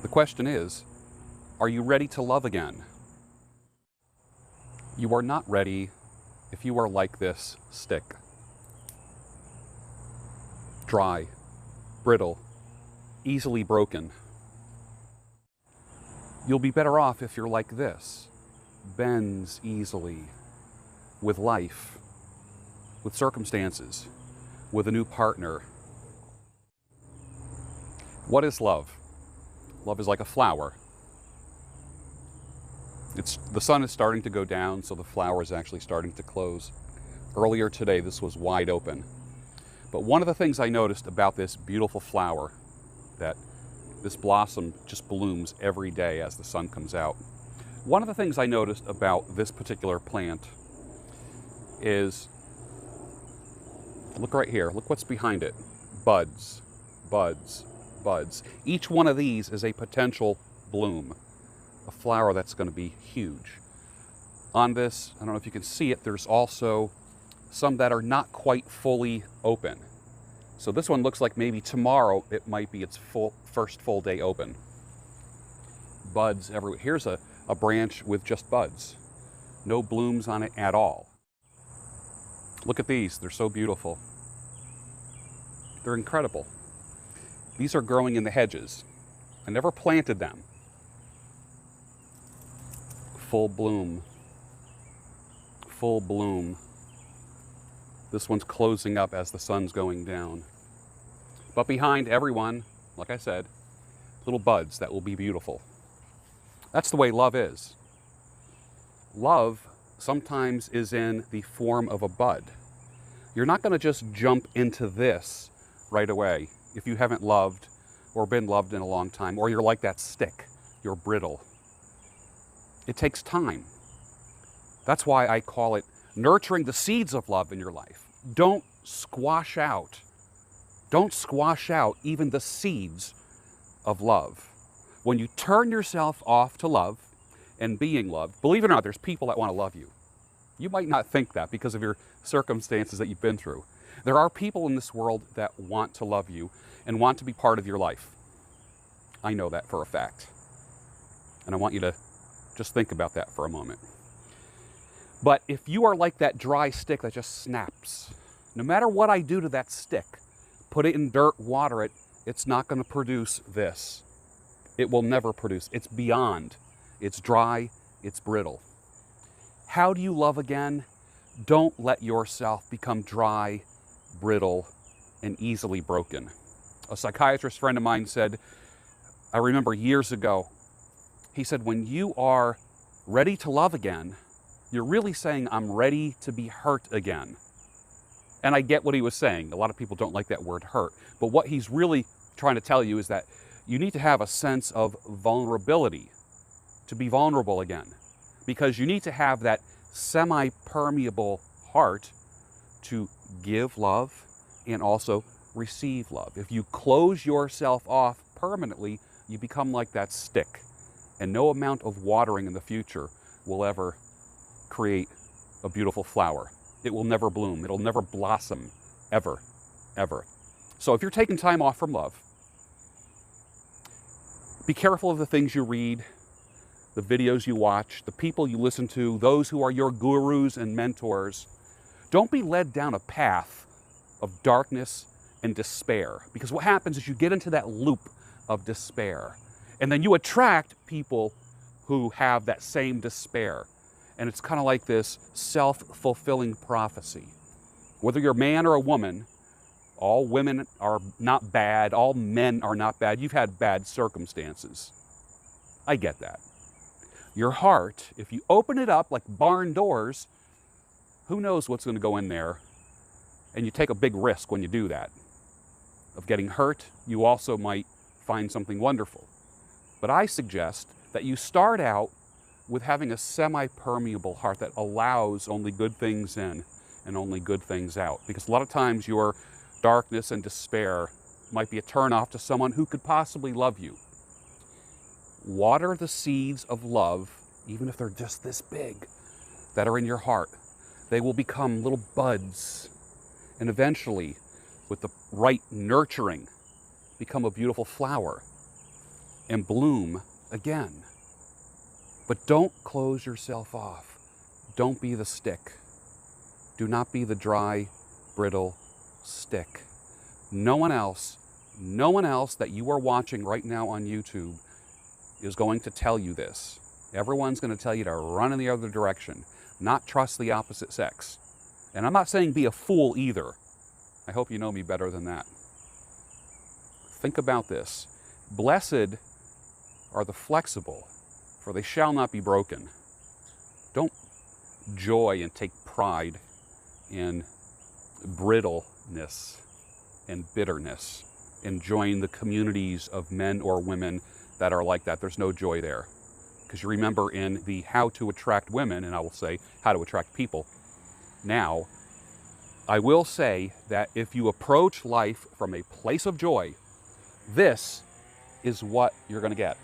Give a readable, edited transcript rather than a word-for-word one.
The question is, are you ready to love again? You are not ready if you are like this stick. Dry, brittle, easily broken. You'll be better off if you're like this, bends easily, with life, with circumstances, with a new partner. What is love? Love is like a flower. The sun is starting to go down, so the flower is actually starting to close. Earlier today, this was wide open. But one of the things I noticed about this beautiful flower, that this blossom just blooms every day as the sun comes out. One of the things I noticed about this particular plant is, look right here, look what's behind it. Buds, buds, buds. Each one of these is a potential bloom, a flower that's going to be huge. On this, I don't know if you can see it, there's also some that are not quite fully open. So this one looks like maybe tomorrow it might be its first full day open. Buds everywhere. Here's a branch with just buds. No blooms on it at all. Look at these, they're so beautiful. They're incredible. These are growing in the hedges. I never planted them. Full bloom. Full bloom. This one's closing up as the sun's going down. But behind everyone, like I said, little buds that will be beautiful. That's the way love is. Love sometimes is in the form of a bud. You're not going to just jump into this right away if you haven't loved or been loved in a long time, or you're like that stick, you're brittle. It takes time. That's why I call it nurturing the seeds of love in your life. Don't squash out even the seeds of love. When you turn yourself off to love and being loved, believe it or not, there's people that want to love you. You might not think that because of your circumstances that you've been through. There are people in this world that want to love you and want to be part of your life. I know that for a fact. And I want you to just think about that for a moment. But if you are like that dry stick that just snaps, no matter what I do to that stick, put it in dirt, water it, it's not going to produce this. It will never produce. It's beyond. It's dry. It's brittle. How do you love again? Don't let yourself become dry, brittle, and easily broken. A psychiatrist friend of mine said, I remember years ago, he said, when you are ready to love again, you're really saying, I'm ready to be hurt again. And I get what he was saying. A lot of people don't like that word hurt. But what he's really trying to tell you is that you need to have a sense of vulnerability, to be vulnerable again. Because you need to have that semi-permeable heart to give love and also receive love. If you close yourself off permanently, you become like that stick. And no amount of watering in the future will ever create a beautiful flower. It will never bloom. It'll never blossom, ever, ever. So if you're taking time off from love, be careful of the things you read, the videos you watch, the people you listen to, those who are your gurus and mentors. Don't be led down a path of darkness and despair, because what happens is you get into that loop of despair, and then you attract people who have that same despair. And it's kind of like this self-fulfilling prophecy. Whether you're a man or a woman, all women are not bad, all men are not bad. You've had bad circumstances. I get that. Your heart, if you open it up like barn doors, who knows what's going to go in there? And you take a big risk when you do that. Of getting hurt, you also might find something wonderful. But I suggest that you start out with having a semi-permeable heart that allows only good things in and only good things out. Because a lot of times your darkness and despair might be a turnoff to someone who could possibly love you. Water the seeds of love, even if they're just this big, that are in your heart. They will become little buds, and eventually, with the right nurturing, become a beautiful flower. and bloom again. But don't close yourself off. Don't be the stick. Do not be the dry, brittle stick. No one else that you are watching right now on YouTube is going to tell you this. Everyone's going to tell you to run in the other direction, not trust the opposite sex. And I'm not saying be a fool either. I hope you know me better than that. Think about this. Blessed are the flexible, for they shall not be broken. Don't joy and take pride in brittleness and bitterness and join the communities of men or women that are like that. There's no joy there. Because you remember in the how to attract women, and I will say how to attract people. Now, I will say that if you approach life from a place of joy, this is what you're going to get.